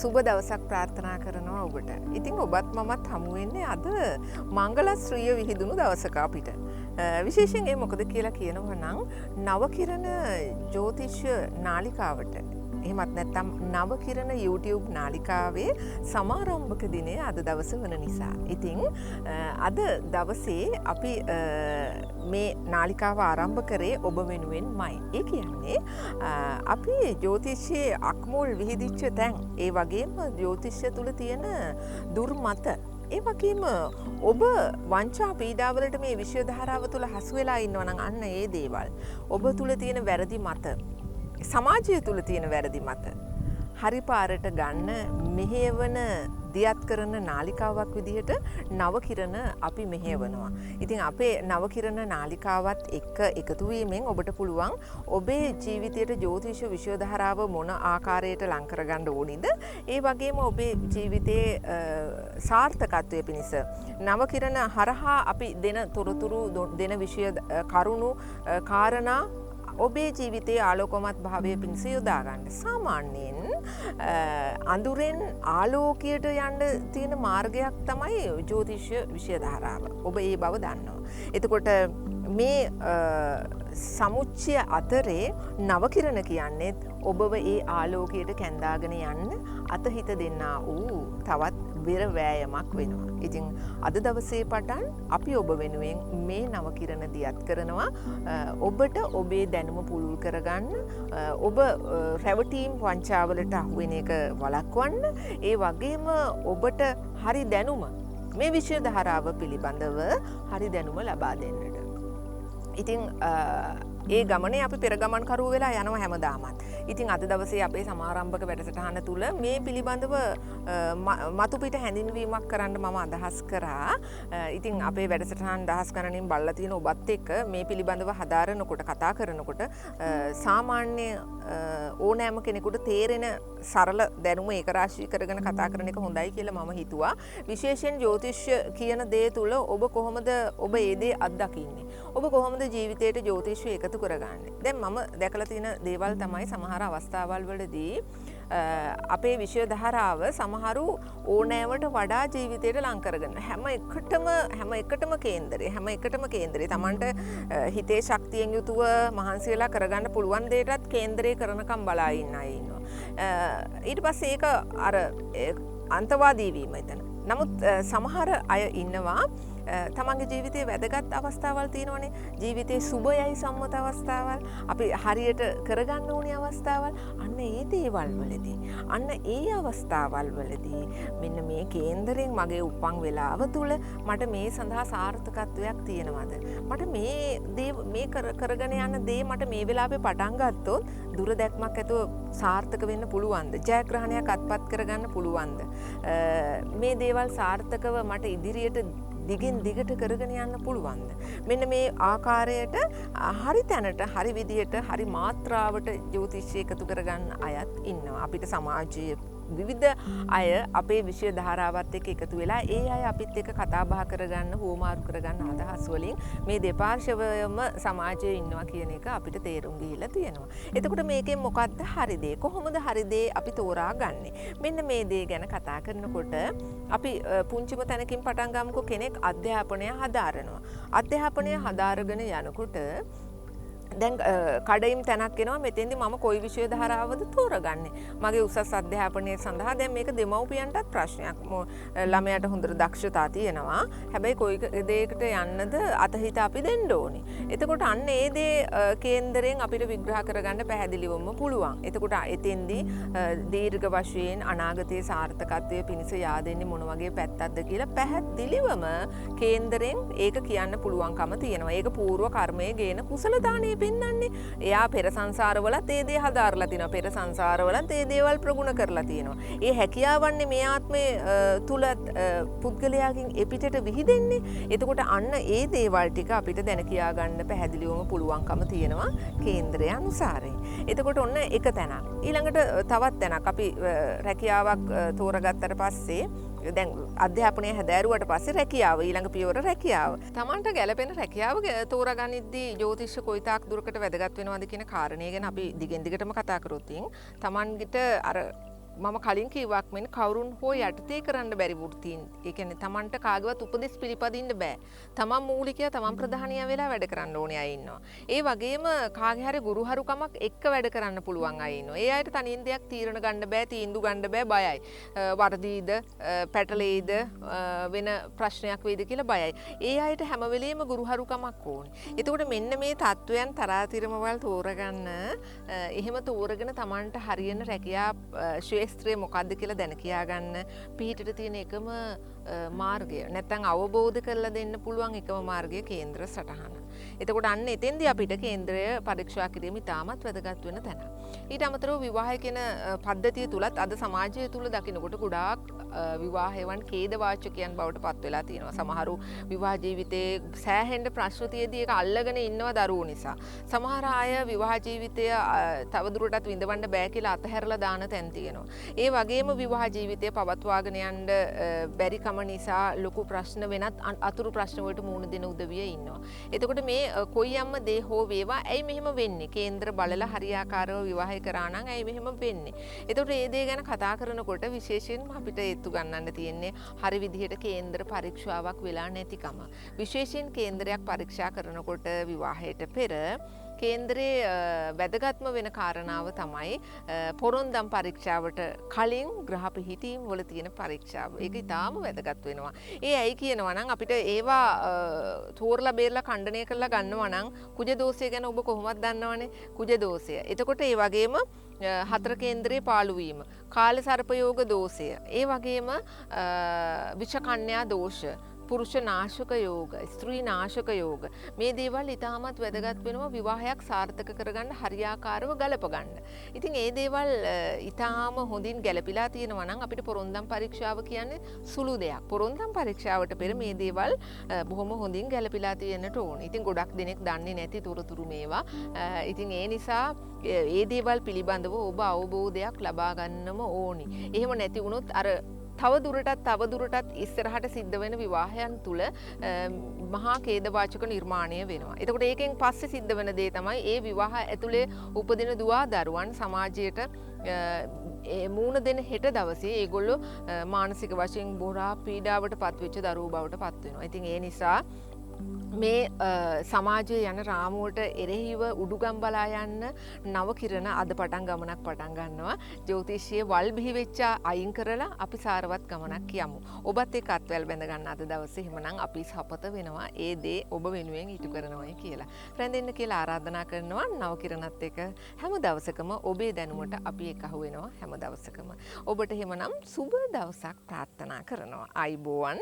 සුබ දවසක් ප්‍රාර්ථනා කරනවා ඔබට. ඉතින් ඔබත් මමත් හමු වෙන්නේ අද මංගලශ්‍රීය විහිදුණු දවසක අපිට. විශේෂයෙන් ඒ මොකද කියලා කියනවා නම් නවකිරණ ජ්‍යොතිෂ නාලිකාවට එහෙමත් නැත්නම් නවකිරණ YouTube නාලිකාවේ සමාරම්භක දිනය අද දවස වන නිසා. ඉතින් අද දවසේ අපි මේ නාලිකාව ආරම්භ කරේ ඔබ වෙනුවෙන්මයි. ඒ කියන්නේ අපි ජ්‍යොතිෂයේ අක්මුල් විහිදිච්ච තැන්, ඒ වගේම ජ්‍යොතිෂය තුල තියෙන දුර්මත, ඒ වගේම ඔබ වංචා පීඩාවලට මේ විශ්ව ධාරාව තුල හසු වෙලා ඉන්නවා නම් අන්න ඒ දේවල්, ඔබ තුල තියෙන වැරදි මත, සමාජය තුල තියෙන වැරදි මත හරි පාරට ගන්න මෙහෙවන දියත් කරන නාලිකාවක් විදිහට නවකිරණ අපි මෙහෙවනවා. ඉතින් අපේ නවකිරණ නාලිකාවත් එක්ක එකතු වීමෙන් ඔබට පුළුවන් ඔබේ ජීවිතයට ජ්‍යොතිෂ විශ්ව ධාරාව මොන ආකාරයට ලං කරගන්න ඕනිද? ඒ වගේම ඔබේ ජීවිතයේ සාර්ථකත්වය පිණිස නවකිරණ හරහා අපි දෙන තොරතුරු, දෙන විෂය කරුණු, කාරණා ඔබේ ජීවිතයේ ආලෝකමත් භාවය පිණිස යොදා ගන්න. සාමාන්‍යයෙන් අඳුරෙන් ආලෝකයට යන්න තියෙන මාර්ගයක් තමයි ජ්‍යොතිෂ විෂය ධාරාව. ඔබ ඒ බව දන්නවා. එතකොට මේ සමුච්චය අතරේ නවකිරණ කියන්නේ ඔබව ඒ ආලෝකයට කැඳාගෙන යන්න අතහිත දෙන්නා වූ තවත් වෙර වෑයමක් වෙනවා. ඉතින් අද දවසේ පටන් අපි ඔබ වෙනුවෙන් මේ නවකිරණ දියත් කරනවා. ඔබට ඔබේ දැනුම පුළුල් කරගන්න, ඔබ රැවටීම් වංචාවලට අහු වෙන එක වළක්වන්න, ඒ වගේම ඔබට හරි දැනුම, මේ විශ්ව ධාරාව පිළිබඳව හරි දැනුම ලබා දෙන්නට. ඉතින් ඒ ගමනේ අපි පෙරගමන් කරුව වෙලා යනවා හැමදාමත්. ඉතින් අද දවසේ අපේ සමාරම්භක වැඩසටහන තුල මේ පිළිබඳව මතු පිට හැඳින්වීමක් කරන්න මම අදහස් කරා. ඉතින් අපේ වැඩසටහන් දහස් ගණනින් බලලා තියෙන ඔබත් එක්ක මේ පිළිබඳව හදාරනකොට, කතා කරනකොට සාමාන්‍ය ඕනෑම කෙනෙකුට තේරෙන සරල දැනුම ඒකරාශී කරගෙන කතා කරන එක හොඳයි කියලා මම හිතුවා. විශේෂයෙන් ජ්‍යොතිෂ කියන දේ තුල ඔබ කොහොමද ඔබ ඒ දේ අත්දකින්නේ? ඔබ කොහොමද ජීවිතයට ජ්‍යොතිෂය එකතු කරගන්නේ? දැන් මම දැකලා තියෙන දේවල් තමයි සමහර අවස්ථාවල් වලදී අපේ විශ්ව ධාරාව සමහරු ඕනෑවට වඩා ජීවිතයට ලං කරගන්න. හැම එකටම කේන්දරේ Tamanට හිතේ ශක්තියෙන් යුතුව මහන්සි වෙලා කරගන්න පුළුවන් දෙයටත් කේන්දරේ කරනකම් බලා ඉන්න අය ඉන්නවා. ඊට පස්සේ ඒක අර අන්තවාදී වීම එතන. නමුත් සමහර අය ඉන්නවා තමන්ගේ ජීවිතයේ වැදගත් අවස්ථාවල් තියෙනවනේ. ජීවිතයේ සුබයයි සම්මත අවස්ථාවල්, අපි හරියට කරගන්න ඕනේ අවස්ථාවල්. අන්න ඒ දේවල් වලදී, අන්න ඒ අවස්ථාවල් වලදී මෙන්න මේ කේන්දරෙන් මගේ උපන් වෙලාව තුල මට මේ සඳහා සාර්ථකත්වයක් තියෙනවද? මට මේ කරගෙන යන දේ මට මේ වෙලාවේ පටන් ගත්තොත් දුර දැක්මක් ඇතුව සාර්ථක වෙන්න පුළුවන්ද? ජයග්‍රහණයක් අත්පත් කරගන්න පුළුවන්ද? මේ දේවල් සාර්ථකව මට ඉදිරියට දිගින් දිගට කරගෙන යන්න පුළුවන්ද? මෙන්න මේ ආකාරයට හරි තැනට, හරි විදියට, හරි මාත්‍රාවට ජ්‍යොතිෂය එකතු කරගන්න අයත් ඉන්නවා. අපිට සමාජයේ විවිධ අය අපේ විශ්ව ධාරාවත් එක්ක එකතු වෙලා ඒ අය අපිත් එක්ක කතා බහ කරගන්න, හුවමාරු කරගන්න අදහස් වලින් මේ දෙපාර්ශවයම සමාජයේ ඉන්නවා කියන එක අපිට තේරුම් ගිහිලා තියෙනවා. එතකොට මේකෙන් මොකද්ද හරි දේ? කොහොමද හරි දේ අපි තෝරා ගන්නෙ? මෙන්න මේ දේ ගැන කතා කරනකොට අපි පුංචිම තැනකින් පටන් ගමුකෝ. කෙනෙක් අධ්‍යාපනය හදාරනවා. අධ්‍යාපනය හදාරගෙන යනකොට දැන් කඩයිම් තැනක් එනවා. මෙතෙන්දි මම කොයි විෂය ධාරාවද තෝරගන්නේ? මගේ උසස් අධ්‍යාපනය සඳහා දැන් මේක දෙමව්පියන්ටත් ප්‍රශ්නයක්. ළමයාට හොඳට දක්ෂතා තියෙනවා. හැබැයි කොයි දෙයකට යන්නද අතහිත අපි දෙන්න ඕනේ. එතකොට අන්න ඒ දේ කේන්දරයෙන් අපිට විග්‍රහ කරගන්න පැහැදිලිවම පුළුවන්. එතකොට එතෙන්දි දීර්ඝ වශයෙන් අනාගතයේ සාර්ථකත්වයේ පිණිස yaadෙන්නේ මොන වගේ පැත්තක්ද කියලා පැහැදිලිවම කේන්දරයෙන් ඒක කියන්න පුළුවන්කම තියෙනවා. ඒක పూర్ව කර්මයේ ගේන කුසලදානේ පෙන්වන්නේ. එයා පෙර සංසාරවලත් ඒ දේ හදාarලා තිනවා. පෙර සංසාරවලත් ඒ දේවල් ප්‍රගුණ කරලා තියෙනවා. ඒ හැකියාවන්නේ මේ ආත්මයේ තුල පුද්ගලයාගෙන් එපිටට විහිදෙන්නේ. එතකොට අන්න ඒ දේවල් ටික අපිට දැන කියා ගන්න පැහැදිලිවම පුළුවන්කම තියෙනවා කේන්ද්‍රය අනුසාරයෙන්. එතකොට ඔන්න එක තැනක්. ඊළඟට තවත් තැනක් අපි රැකියාවක් තෝරගත්තට පස්සේ දැන් අධ්‍යාපනය හැදෑරුවට පස්සේ රැකියාව ඊළඟ පියවර රැකියාව. Tamanට ගැළපෙන රැකියාව තෝරගනිද්දී ජ්‍යොතිෂ කොයිතාක් දුරකට වැදගත් වෙනවද කියන කාරණය ගැන අපි දිගින් දිගටම කතා කරොත් Tamanට අර මම කලින් කිව්වක් මෙන්න කවුරුන් හෝ යටතේ කරන්න බැරි වෘත්තීන්. ඒ කියන්නේ Tamanට කාගවත් උපදෙස් පිළිපදින්න බෑ. Taman මූලිකය Taman ප්‍රධානියා වෙලා වැඩ කරන්න ඕනේ අය ඉන්නවා. ඒ වගේම කාගේ හරි ගුරුහරුකමක් එක්ක වැඩ කරන්න පුළුවන් අය ඉන්නවා. ඒ අයට තනියෙන් දෙයක් තීරණ ගන්න බෑ, තීන්දුව ගන්න බෑ බයයි. වර්ධීද, පැටලෙයිද, වෙන ප්‍රශ්නයක් වෙයිද කියලා බයයි. ඒ අයට හැම වෙලෙම ගුරුහරුකමක් ඕනේ. එතකොට මෙන්න මේ තත්වයන් තරාතිරමවල් තෝරගන්න එහෙම තෝරගෙන Tamanට හරියන රැකියා ශේත්‍රය මොකක්ද කියලා දැන කියාගන්න පිහිටට තියෙන එකම මාර්ගය. නැත්තම් අවබෝධ කරලා දෙන්න පුළුවන් එකම මාර්ගය කේන්ද්‍ර සටහන. එතකොට අන්න එතෙන්දී අපිට කේන්ද්‍රය පරීක්ෂා කිරීම ඉතාමත් වැදගත් වෙන තැන. ඊට අමතරව විවාහය කියන පද්ධතිය තුලත් අද සමාජය තුල දකින්නකොට ගොඩාක් විවාහයන් ඛේදවාචකයන් බවට පත් වෙලා තියෙනවා. සමහරු විවාහ ජීවිතයේ සෑහෙන්න ප්‍රශ්න තියදී ඒක අල්ලගෙන ඉන්නවා දරුවෝ නිසා. සමහර අය විවාහ ජීවිතය තවදුරටත් විඳවන්න බෑ කියලා අතහැරලා දාන තැන් තියෙනවා. ඒ වගේම විවාහ ජීවිතය පවත්වාගෙන යන්න බැරිකම නිසා ලොකු ප්‍රශ්න වෙනත් අතුරු ප්‍රශ්න වලට මුහුණ දෙන උදවිය ඉන්නවා. එතකොට මේ කොයියම්ම දේ හෝ වේවා ඇයි මෙහෙම වෙන්නේ? කේන්ද්‍ර බලලා හරියාකාරව විවාහය කරා නම් ඇයි මෙහෙම වෙන්නේ? එතකොට මේ දේ ගැන කතා කරනකොට විශේෂයෙන්ම අපිට ඒත්තු ගන්නන්න තියෙන්නේ හරි විදිහට කේන්ද්‍ර පරීක්ෂාවක් වෙලා නැතිකම. විශේෂයෙන් කේන්ද්‍රයක් පරීක්ෂා කරනකොට විවාහයට පෙර කේන්ද්‍රයේ වැදගත්ම වෙන කාරණාව තමයි පොරොන්දම් පරීක්ෂාවට කලින් ග්‍රහ පිහිටීම් වල තියෙන පරීක්ෂාව. ඒක ඉතාම වැදගත් වෙනවා. ඒ ඇයි කියනවා නම් අපිට ඒවා තෝරලා බේරලා ඛණ්ඩනය කරලා ගන්නවා නම් කුජ දෝෂය ගැන ඔබ කොහොමද දන්නවනේ? කුජ දෝෂය. එතකොට ඒ වගේම හතර කේන්ද්‍රයේ පාළු වීම, කාල සර්පයෝග දෝෂය, ඒ වගේම විෂකන්‍යා දෝෂ, පුරුෂ නාශක යෝග, ස්ත්‍රී නාශක යෝග, මේ දේවල් ඉතාමත් වැදගත් වෙනවා විවාහයක් සාර්ථක කරගන්න හරියාකාරව ගලප ගන්න. ඉතින් ඒ දේවල් ඉතාම හොඳින් ගැලපිලා තියෙනවා නම් අපිට පොරොන්දම් පරීක්ෂාව කියන්නේ සුළු දෙයක්. පොරොන්දම් පරීක්ෂාවට පෙර මේ දේවල් බොහොම හොඳින් ගැලපිලා තියෙන්නට ඕනේ. ඉතින් ගොඩක් දෙනෙක් දන්නේ නැති තොරතුරු මේවා. ඉතින් ඒ නිසා ඒ දේවල් පිළිබඳව ඔබ අවබෝධයක් ලබා ගන්නම ඕනි. එහෙම නැති වුණොත් අර තවදුරටත් ඉස්සරහට සිද්ධ වෙන විවාහයන් තුළ මහා ඛේදවාචක නිර්මාණය වෙනවා. එතකොට ඒකෙන් පස්සේ සිද්ධ වෙන දේ තමයි ඒ විවාහ ඇතුලේ උපදින දුවා දරුවන් සමාජයට මූණ දෙන හෙට දවසේ ඒගොල්ලෝ මානසික වශයෙන් බොරා පීඩාවට පත්වෙච්ච දරුවෝ බවට පත් වෙනවා. ඉතින් ඒ නිසා මේ සමාජයේ යන රාමුවට එරෙහිව උඩුගම් බලා යන්න නවකිරණ අද පටන් ගමනක් ගන්නවා. ජ්‍යොතිෂයේ වල් බිහි වෙච්ච අයින් කරලා අපි සාරවත් ගමනක් යමු. ඔබත් එක්ක අත්වැල් බැඳ ගන්න අද දවසේ එහෙමනම් අපි සපත වෙනවා ඒ දේ ඔබ වෙනුවෙන් ඉටු කරනවායි කියලා. රැඳෙන්න කියලා ආරාධනා කරනවා. නවකිරණත් එක්ක හැම දවසකම ඔබේ දැනුමට අපි එකහුව වෙනවා හැම දවසකම. ඔබට එහෙමනම් සුබ දවසක් ප්‍රාර්ථනා කරනවා. අයිබෝවන්.